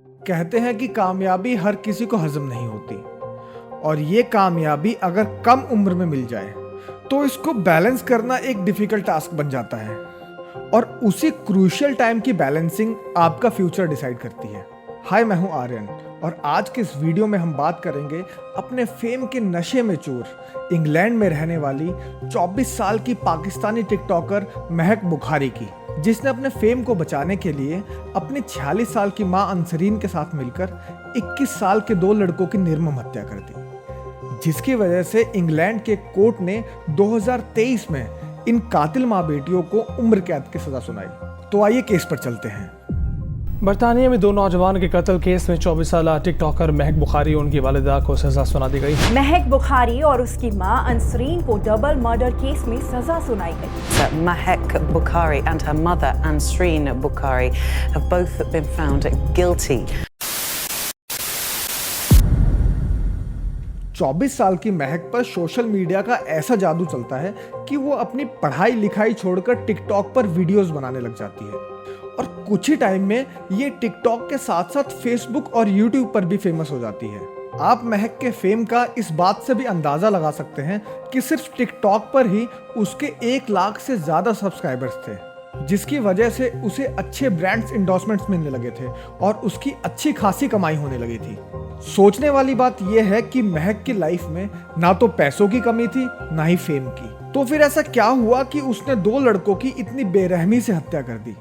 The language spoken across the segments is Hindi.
कहते हैं कि कामयाबी हर किसी को हजम नहीं होती और ये कामयाबी अगर कम उम्र में मिल जाए तो इसको बैलेंस करना एक डिफिकल्ट टास्क बन जाता है और उसी क्रूशियल टाइम की बैलेंसिंग आपका फ्यूचर डिसाइड करती है। हाय, मैं हूं आर्यन और आज के इस वीडियो में हम बात करेंगे अपने फेम के नशे में चूर इंग्लैंड में रहने वाली 24 साल की पाकिस्तानी टिकटॉकर महक बुखारी की, जिसने अपने फेम को बचाने के लिए अपनी 46 साल की मां अंसरीन के साथ मिलकर 21 साल के 2 लड़कों की निर्मम हत्या कर दी, जिसकी वजह से इंग्लैंड के कोर्ट ने 2023 में इन कातिल मां बेटियों को उम्र कैद की सजा सुनाई। तो आइए केस पर चलते हैं। बरतानिया में 2 नौजवान के कत्ल केस में 24 साल टिकटॉकर महक बुखारी और उनकी वालिदा को सजा सुना दी गई। महक बुखारी और उसकी मां अंसरीन को डबल मर्डर केस में सजा सुनाई गई। Mahek Bukhari and her mother Ansreen Bukhari have both been found guilty. 24 साल की महक पर सोशल मीडिया का ऐसा जादू चलता है कि वो अपनी पढ़ाई लिखाई छोड़कर टिकटॉक पर वीडियोस बनाने लग जाती है और कुछ ही टाइम में ये टिकटॉक के साथ साथ फेसबुक और यूट्यूब पर भी फेमस हो जाती है। आप महक के फेम का इस बात से भी अंदाजा लगा सकते हैं कि सिर्फ टिकटॉक पर ही उसके 1 लाख से ज्यादा सब्सक्राइबर्स थे, जिसकी वजह से उसे अच्छे ब्रांड्स इंडोर्समेंट्स मिलने लगे थे और उसकी अच्छी खासी कमाई होने लगी थी। सोचने वाली बात यह है कि महक की लाइफ में ना तो पैसों की कमी थी ना ही फेम की। तो फिर ऐसा क्या हुआ कि उसने 2 लड़कों की इतनी बेरहमी से हत्या कर दी?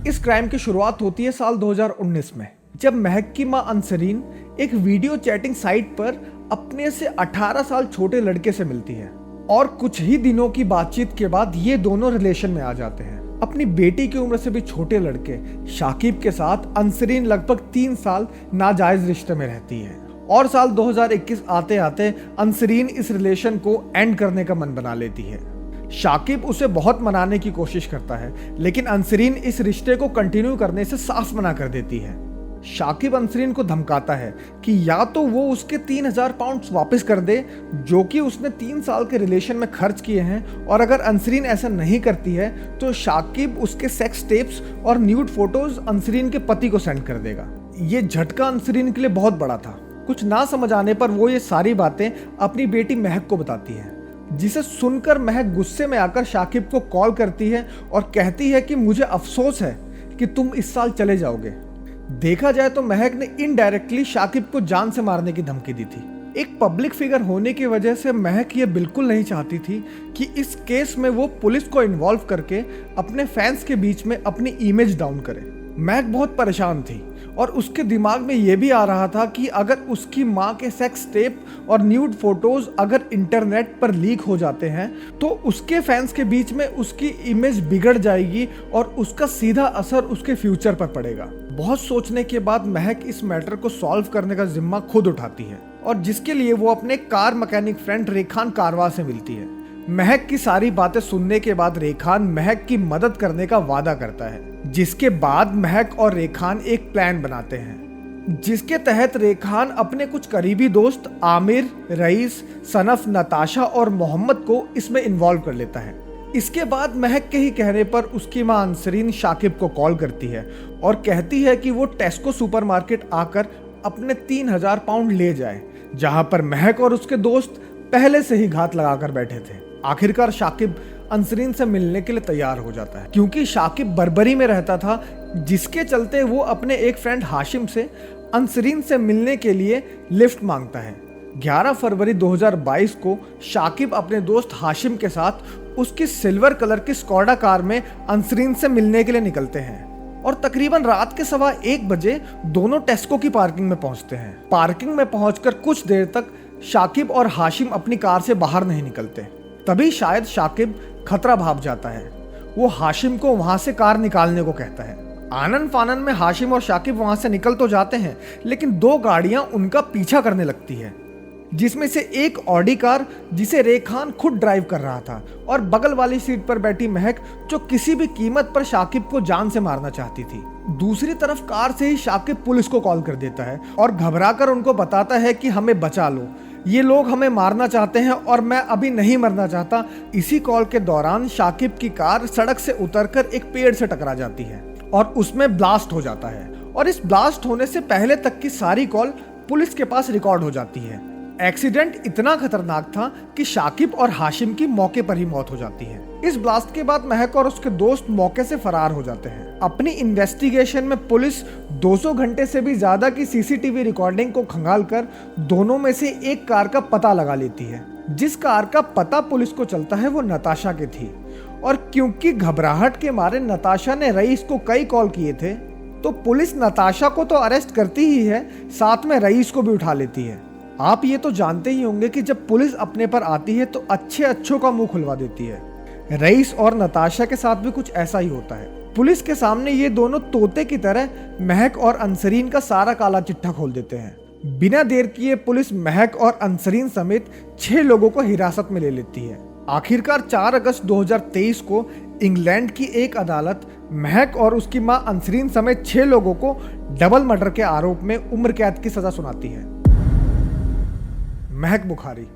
इस क्राइम की शुरुआत होती है साल 2019 में, जब महक की मां अंसरीन एक वीडियो चैटिंग साइट पर अपने से 18 साल छोटे लड़के से मिलती है और कुछ ही दिनों की बातचीत के बाद ये दोनों रिलेशन में आ जाते हैं। अपनी बेटी की उम्र से भी छोटे लड़के शाकिब के साथ अंसरीन लगभग 3 साल नाजायज रिश्ते में रहती है और साल 2021 आते आते अंसरीन इस रिलेशन को एंड करने का मन बना लेती है। शाकिब उसे बहुत मनाने की कोशिश करता है, लेकिन अंसरीन इस रिश्ते को कंटिन्यू करने से साफ मना कर देती है। शाकिब अंसरीन को धमकाता है कि या तो वो उसके 3000 पाउंड वापस कर दे जो कि उसने 3 साल के रिलेशन में खर्च किए हैं, और अगर अंसरीन ऐसा नहीं करती है तो शाकिब उसके सेक्स टेप्स और न्यूड फोटोज अंसरीन के पति को सेंड कर देगा। ये झटका अंसरीन के लिए बहुत बड़ा था। कुछ ना समझ आने पर वो ये सारी बातें अपनी बेटी महक को बताती है, जिसे सुनकर महक गुस्से में आकर शाकिब को कॉल करती है और कहती है कि मुझे अफसोस है कि तुम इस साल चले जाओगे। देखा जाए तो महक ने इनडायरेक्टली शाकिब को जान से मारने की धमकी दी थी। एक पब्लिक फिगर होने की वजह से महक ये बिल्कुल नहीं चाहती थी कि इस केस में वो पुलिस को इन्वॉल्व करके अपने फैंस के बीच में अपनी इमेज डाउन करे। महक बहुत परेशान थी और उसके दिमाग में ये भी आ रहा था कि अगर उसकी माँ के सेक्स टेप और न्यूड फोटोज अगर इंटरनेट पर लीक हो जाते हैं तो उसके फैंस के बीच में उसकी इमेज बिगड़ जाएगी और उसका सीधा असर उसके फ्यूचर पर पड़ेगा। बहुत सोचने के बाद महक इस मैटर को सॉल्व करने का जिम्मा खुद उठाती है और जिसके लिए वो अपने कार मैकेनिक फ्रेंड रेखान कारवा से मिलती है। महक की सारी बातें सुनने के बाद रेखान महक की मदद करने का वादा करता है, जिसके बाद महक और रेखान एक प्लान बनाते हैं, जिसके तहत रेखान अपने कुछ करीबी दोस्त आमिर, रईस, सनफ, नताशा और मोहम्मद को इसमें इन्वॉल्व कर लेता है। इसके बाद महक के ही कहने पर उसकी मां अंसरीन शाकिब को कॉल करती है और कहती है कि वो टेस्को सुपरमार्केट आकर अपने 3000 पाउंड ले जाए, जहां पर महक और उसके दोस्त पहले से ही घात लगाकर बैठे थे। आखिरकार शाकिब अंसरीन से मिलने के लिए तैयार हो जाता है, क्योंकि शाकिब बर्बरी में रहता था, जिसके चलते वो अपने एक फ्रेंड हाशिम से अंसरीन से मिलने के लिए लिफ्ट मांगता है। 11 फरवरी 2022 को शाकिब अपने दोस्त हाशिम के साथ उसकी सिल्वर कलर की स्कॉडा कार में अंसरीन से मिलने के लिए निकलते हैं और तकरीबन रात के 1:15 बजे दोनों टेस्को की पार्किंग में पहुंचते हैं। पार्किंग में पहुंचकर कुछ देर तक शाकिब और हाशिम अपनी कार से बाहर नहीं निकलते। तभी शायद शाकिब खतरा भाप जाता है। वो हाशिम को वहां से कार निकालने को कहता है। आनन फानन में हाशिम और शाकिब वहां से निकल तो जाते हैं, लेकिन 2 गाड़ियां उनका पीछा करने लगती है, जिसमें से एक ऑडी कार जिसे रेखान खुद ड्राइव कर रहा था और बगल वाली सीट पर बैठी महक, जो किसी भी कीमत पर शाकिब को जान से मारना चाहती थी। दूसरी तरफ कार से ही शाकिब पुलिस को कॉल कर देता है और घबराकर उनको बताता है कि हमें बचा लो, ये लोग हमें मारना चाहते हैं और मैं अभी नहीं मरना चाहता। इसी कॉल के दौरान शाकिब की कार सड़क से उतरकर एक पेड़ से टकरा जाती है और उसमें ब्लास्ट हो जाता है और इस ब्लास्ट होने से पहले तक की सारी कॉल पुलिस के पास रिकॉर्ड हो जाती है। एक्सीडेंट इतना खतरनाक था कि शाकिब और हाशिम की मौके पर ही मौत हो जाती है। इस ब्लास्ट के बाद महक और उसके दोस्त मौके से फरार हो जाते हैं। अपनी इन्वेस्टिगेशन में पुलिस 200 घंटे से भी ज्यादा की सीसीटीवी रिकॉर्डिंग को खंगालकर दोनों में से एक कार का पता लगा लेती है। जिस कार का पता पुलिस को चलता है वो नताशा की थी और क्योंकि घबराहट के मारे नताशा ने रईस को कई कॉल किए थे तो पुलिस नताशा को तो अरेस्ट करती ही है, साथ में रईस को भी उठा लेती है। आप ये तो जानते ही होंगे कि जब पुलिस अपने पर आती है तो अच्छों का मुंह खुलवा देती है। रईस और नताशा के साथ भी कुछ ऐसा ही होता है। पुलिस के सामने ये दोनों तोते की तरह महक और अंसरीन का सारा काला चिट्ठा खोल देते हैं। बिना देर किए पुलिस महक और अंसरीन समेत 6 लोगों को हिरासत में ले लेती है। आखिरकार 4 अगस्त 2023 को इंग्लैंड की एक अदालत महक और उसकी मां अंसरीन समेत 6 लोगों को डबल मर्डर के आरोप में उम्र कैद की सजा सुनाती है। महक बुखारी,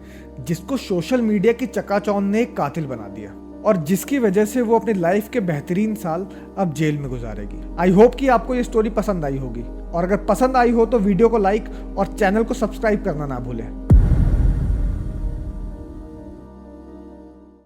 जिसको सोशल मीडिया की चकाचौंध ने एक कातिल बना दिया और जिसकी वजह से वो अपनी लाइफ के बेहतरीन साल अब जेल में गुजारेगी। आई होप कि आपको ये स्टोरी पसंद आई होगी और अगर पसंद आई हो तो वीडियो को लाइक और चैनल को सब्सक्राइब करना ना भूलें।